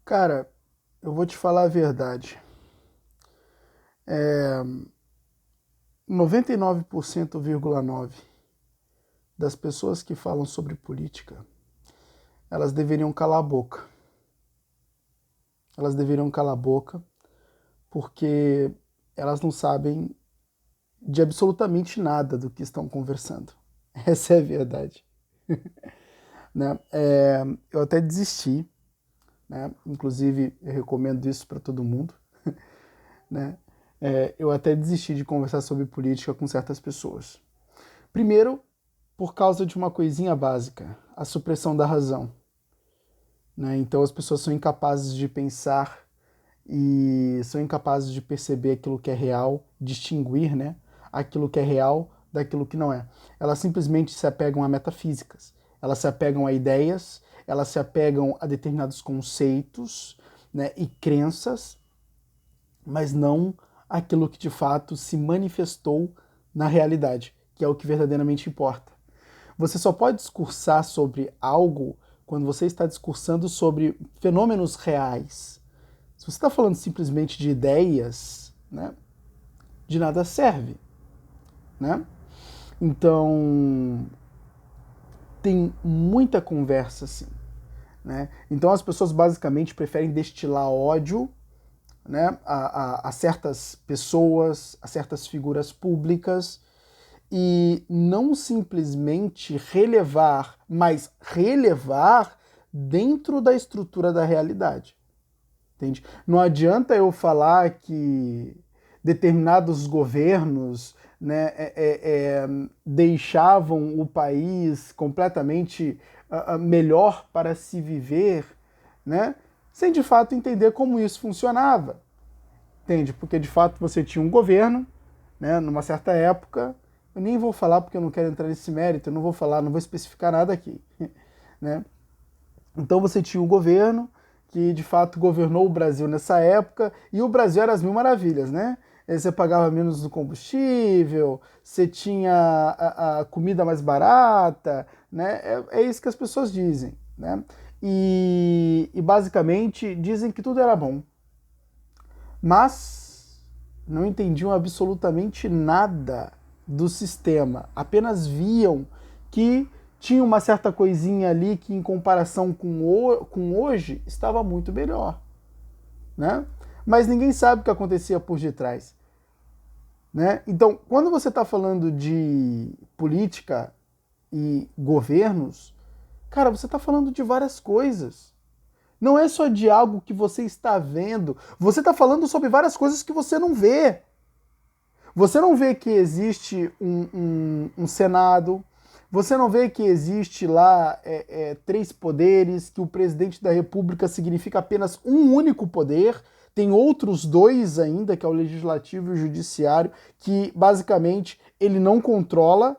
Cara, eu vou te falar a verdade. 99,9% das pessoas que falam sobre política, elas deveriam calar a boca. Elas deveriam calar a boca porque elas não sabem de absolutamente nada do que estão conversando. Essa é a verdade. Né? Eu até desisti, né? Inclusive eu recomendo isso para todo mundo. Né? Eu até desisti de conversar sobre política com certas pessoas. Primeiro, por causa de uma coisinha básica, a supressão da razão. Né? Então as pessoas são incapazes de pensar e são incapazes de perceber aquilo que é real, distinguir, né, aquilo que é real daquilo que não é. Elas simplesmente se apegam a metafísicas, elas se apegam a ideias, elas se apegam a determinados conceitos, né, e crenças, mas não aquilo que de fato se manifestou na realidade, que é o que verdadeiramente importa. Você só pode discursar sobre algo quando você está discursando sobre fenômenos reais. Se você está falando simplesmente de ideias, né, de nada serve. Né? Então, tem muita conversa assim. Né? Então, as pessoas basicamente preferem destilar ódio, né, a certas pessoas, a certas figuras públicas, e não simplesmente relevar, mas relevar dentro da estrutura da realidade. Entende? Não adianta eu falar que determinados governos, né, deixavam o país completamente melhor para se viver, né, sem de fato entender como isso funcionava. Entende? Porque de fato você tinha um governo, né, numa certa época. Eu nem vou falar porque eu não quero entrar nesse mérito, eu não vou falar, não vou especificar nada aqui. Né? Então você tinha um governo que de fato governou o Brasil nessa época, e o Brasil era as mil maravilhas, né? Você pagava menos no combustível, você tinha a comida mais barata, né? É isso que as pessoas dizem, né? E basicamente dizem que tudo era bom, mas não entendiam absolutamente nada do sistema, apenas viam que tinha uma certa coisinha ali que, em comparação com hoje, estava muito melhor. Né? Mas ninguém sabe o que acontecia por detrás. Né? Então, quando você está falando de política e governos, cara, você está falando de várias coisas. Não é só de algo que você está vendo. Você está falando sobre várias coisas que você não vê. Você não vê que existe um Senado, você não vê que existe lá três poderes, que o presidente da República significa apenas um único poder, tem outros dois ainda, que é o legislativo e o judiciário, que basicamente ele não controla,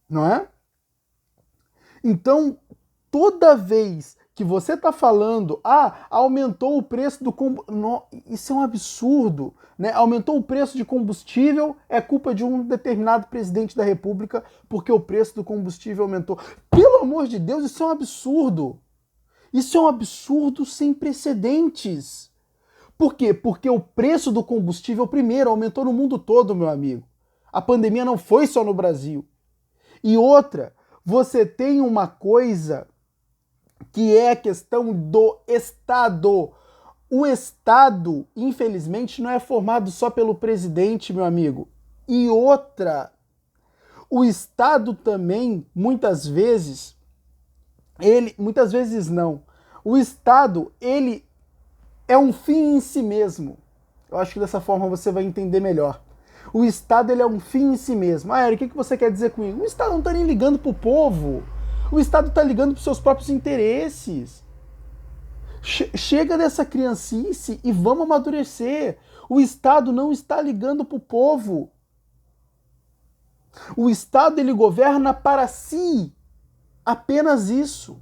não é? Então, toda vez que você está falando, aumentou o preço do combustível, isso é um absurdo, né? Aumentou o preço de combustível, é culpa de um determinado presidente da República, porque o preço do combustível aumentou. Pelo amor de Deus, isso é um absurdo. Isso é um absurdo sem precedentes. Por quê? Porque o preço do combustível, primeiro, aumentou no mundo todo, meu amigo. A pandemia não foi só no Brasil. E outra, você tem uma coisa que é a questão do Estado. O Estado, infelizmente, não é formado só pelo presidente, meu amigo. E outra, o Estado também, muitas vezes não. O Estado, ele é um fim em si mesmo. Eu acho que dessa forma você vai entender melhor. O Estado, ele é um fim em si mesmo. Eric, o que você quer dizer com isso? O Estado não está nem ligando pro povo. O Estado está ligando pros seus próprios interesses. Chega dessa criancice e vamos amadurecer. O Estado não está ligando pro povo. O Estado, ele governa para si. Apenas isso.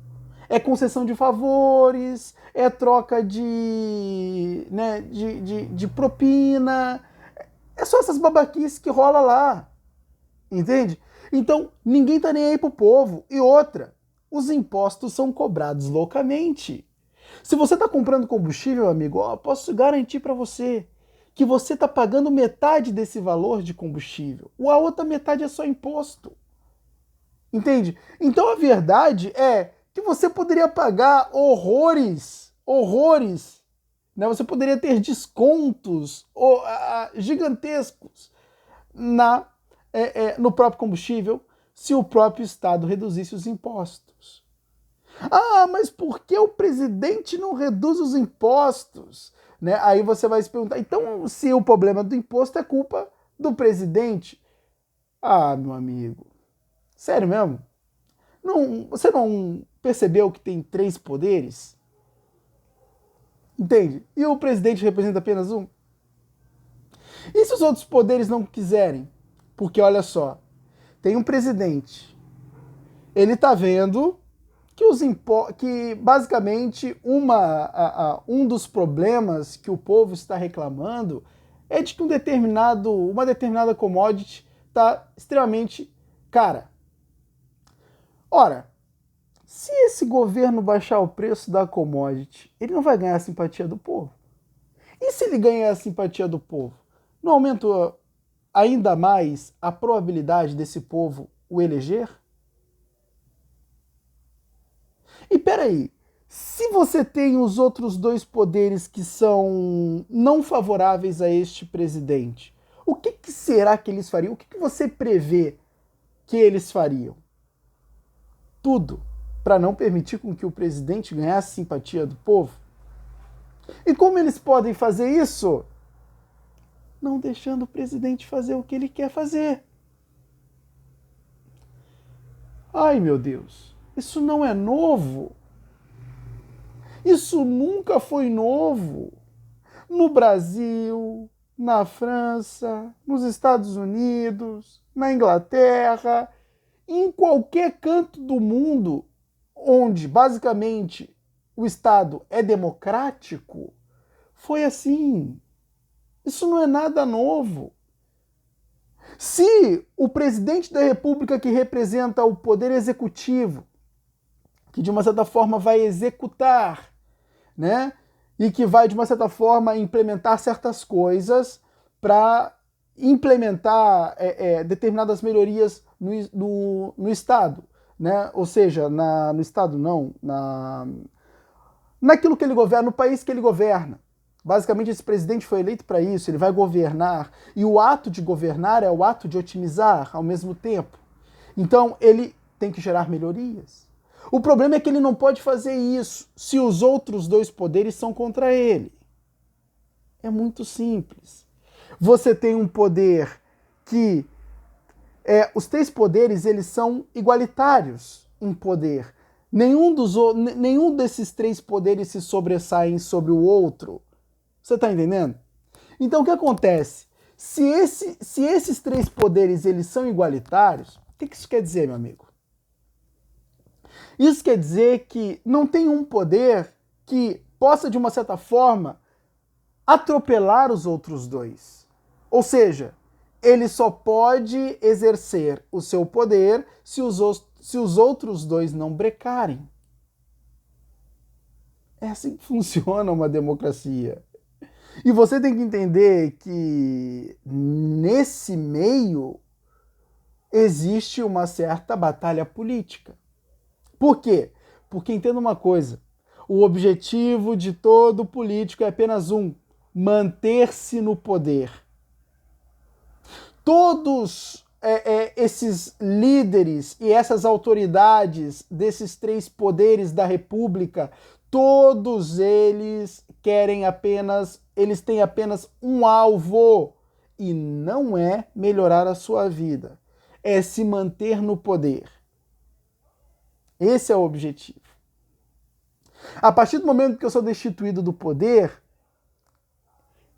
É concessão de favores, é troca né, de propina. É só essas babaquices que rola lá. Entende? Então, ninguém tá nem aí pro povo. E outra, os impostos são cobrados loucamente. Se você está comprando combustível, amigo, ó, posso garantir para você que você está pagando metade desse valor de combustível. A outra metade é só imposto. Entende? Então a verdade é que você poderia pagar horrores, né? Você poderia ter descontos gigantescos no próprio combustível se o próprio Estado reduzisse os impostos. Ah, mas por que o presidente não reduz os impostos? Né? Aí você vai se perguntar, então se o problema do imposto é culpa do presidente? Ah, meu amigo, sério mesmo? Você não percebeu que tem 3 poderes? Entende? E o presidente representa apenas um? E se os outros poderes não quiserem? Porque olha só, tem um presidente, ele está vendo que basicamente um dos problemas que o povo está reclamando é de que uma determinada commodity está extremamente cara. Ora, se esse governo baixar o preço da commodity, ele não vai ganhar a simpatia do povo. E se ele ganhar a simpatia do povo, não aumenta ainda mais a probabilidade desse povo o eleger? E peraí, se você tem os outros 2 poderes que são não favoráveis a este presidente, o que será que eles fariam? O que você prevê que eles fariam? Tudo para não permitir com que o presidente ganhasse simpatia do povo. E como eles podem fazer isso? Não deixando o presidente fazer o que ele quer fazer. Ai, meu Deus, isso não é novo. Isso nunca foi novo. No Brasil, na França, nos Estados Unidos, na Inglaterra, em qualquer canto do mundo onde basicamente o Estado é democrático, foi assim. Isso não é nada novo. Se o presidente da República, que representa o poder executivo, que de uma certa forma vai executar, né, e que vai de uma certa forma implementar certas coisas para implementar determinadas melhorias no Estado, né? Ou seja, no Estado não, naquilo que ele governa, no país que ele governa. Basicamente, esse presidente foi eleito para isso, ele vai governar, e o ato de governar é o ato de otimizar ao mesmo tempo. Então, ele tem que gerar melhorias. O problema é que ele não pode fazer isso se os outros 2 poderes são contra ele. É muito simples. Você tem um poder que... os 3 poderes, eles são igualitários em poder. Nenhum desses 3 poderes se sobressaem sobre o outro. Você está entendendo? Então o que acontece? Se esses 3 poderes eles são igualitários, o que isso quer dizer, meu amigo? Isso quer dizer que não tem um poder que possa, de uma certa forma, atropelar os outros 2. Ou seja, ele só pode exercer o seu poder se os outros 2 não brecarem. É assim que funciona uma democracia. E você tem que entender que nesse meio existe uma certa batalha política. Por quê? Porque entenda uma coisa, o objetivo de todo político é apenas um: manter-se no poder. Todos esses líderes e essas autoridades desses 3 poderes da República, todos eles eles têm apenas um alvo, e não é melhorar a sua vida, é se manter no poder. Esse é o objetivo. A partir do momento que eu sou destituído do poder,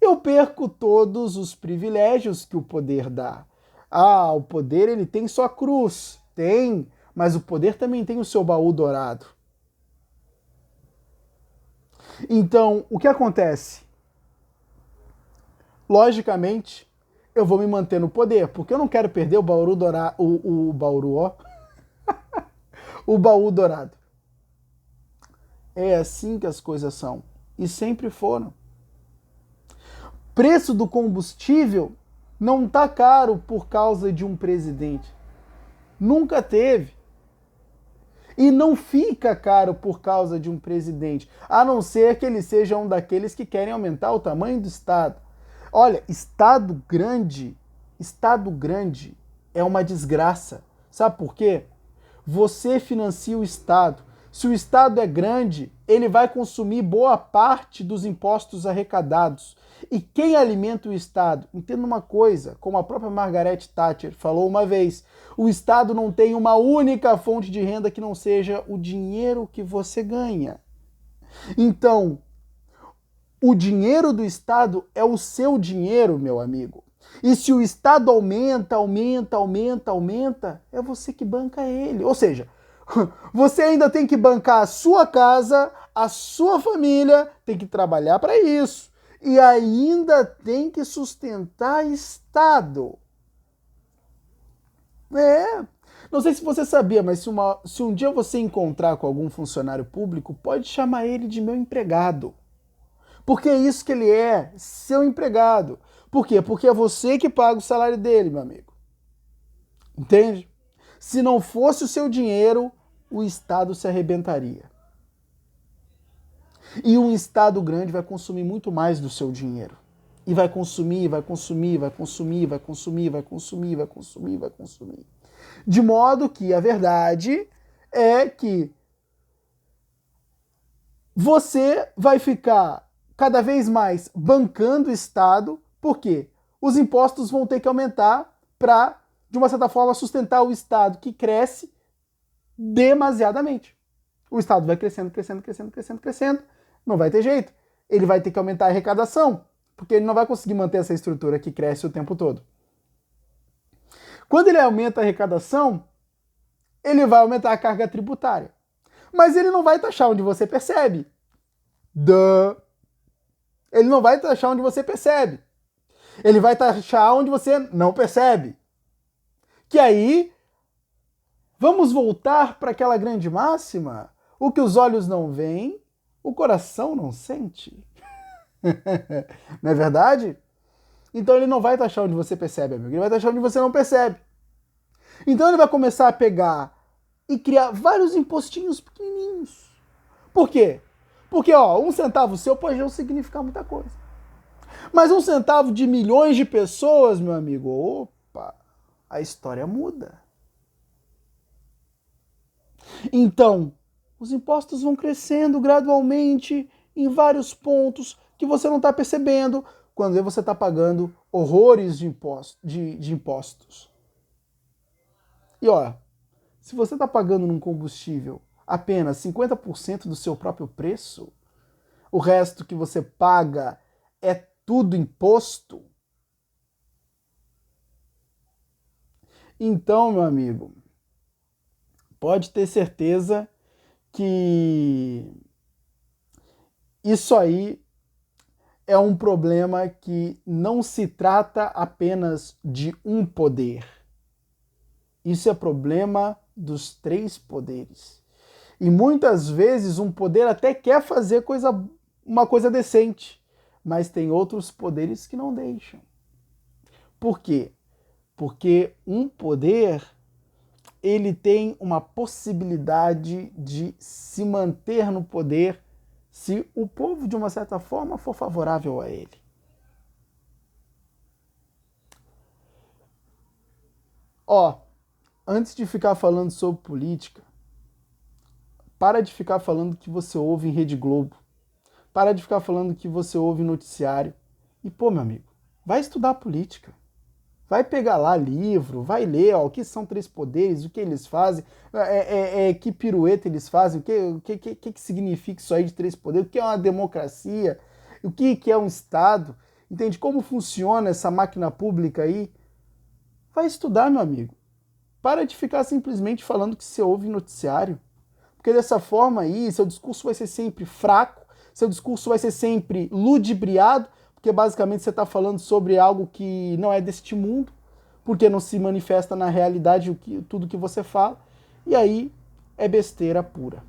eu perco todos os privilégios que o poder dá. Ah, o poder ele tem só cruz. Tem, mas o poder também tem o seu baú dourado. Então, o que acontece? Logicamente, eu vou me manter no poder, porque eu não quero perder o baú dourado, o baú dourado. É assim que as coisas são. E sempre foram. Preço do combustível não está caro por causa de um presidente. Nunca teve. E não fica caro por causa de um presidente, a não ser que ele seja um daqueles que querem aumentar o tamanho do Estado. Olha, Estado grande é uma desgraça. Sabe por quê? Você financia o Estado. Se o Estado é grande, ele vai consumir boa parte dos impostos arrecadados. E quem alimenta o Estado? Entenda uma coisa, como a própria Margaret Thatcher falou uma vez, o Estado não tem uma única fonte de renda que não seja o dinheiro que você ganha. Então, o dinheiro do Estado é o seu dinheiro, meu amigo. E se o Estado aumenta, é você que banca ele. Ou seja, você ainda tem que bancar a sua casa, a sua família, tem que trabalhar para isso. E ainda tem que sustentar Estado. Não sei se você sabia, mas se um dia você encontrar com algum funcionário público, pode chamar ele de meu empregado. Porque é isso que ele é, seu empregado. Por quê? Porque é você que paga o salário dele, meu amigo. Entende? Se não fosse o seu dinheiro, o Estado se arrebentaria. E um Estado grande vai consumir muito mais do seu dinheiro. E vai consumir. De modo que a verdade é que você vai ficar cada vez mais bancando o Estado, porque os impostos vão ter que aumentar para, de uma certa forma, sustentar o Estado que cresce demasiadamente. O Estado vai crescendo, não vai ter jeito. Ele vai ter que aumentar a arrecadação, porque ele não vai conseguir manter essa estrutura que cresce o tempo todo. Quando ele aumenta a arrecadação, ele vai aumentar a carga tributária. Mas ele não vai taxar onde você percebe. Ele não vai taxar onde você percebe. Ele vai taxar onde você não percebe. Que aí, vamos voltar para aquela grande máxima? O que os olhos não veem, o coração não sente. Não é verdade? Então ele não vai taxar onde você percebe, amigo. Ele vai taxar onde você não percebe. Então ele vai começar a pegar e criar vários impostinhos pequenininhos. Por quê? Porque, um centavo seu pode não significar muita coisa. Mas um centavo de milhões de pessoas, meu amigo, opa, a história muda. Então, os impostos vão crescendo gradualmente em vários pontos que você não está percebendo quando você está pagando horrores de impostos. E se você está pagando num combustível apenas 50% do seu próprio preço, o resto que você paga é tudo imposto. Então, meu amigo, pode ter certeza que isso aí é um problema que não se trata apenas de um poder. Isso é problema dos três poderes. E muitas vezes um poder até quer fazer uma coisa decente, mas tem outros poderes que não deixam. Por quê? Porque um poder, ele tem uma possibilidade de se manter no poder se o povo, de uma certa forma, for favorável a ele. Antes de ficar falando sobre política, para de ficar falando que você ouve em Rede Globo. Para de ficar falando que você ouve em noticiário. E, meu amigo, vai estudar política. Vai pegar lá livro, vai ler o que são três poderes, o que eles fazem, que pirueta eles fazem, o que significa isso aí de três poderes, o que é uma democracia, o que é um Estado, entende como funciona essa máquina pública aí. Vai estudar, meu amigo. Para de ficar simplesmente falando que você ouve noticiário. Porque dessa forma aí, seu discurso vai ser sempre fraco, seu discurso vai ser sempre ludibriado, porque basicamente você está falando sobre algo que não é deste mundo, porque não se manifesta na realidade tudo que você fala. E aí é besteira pura.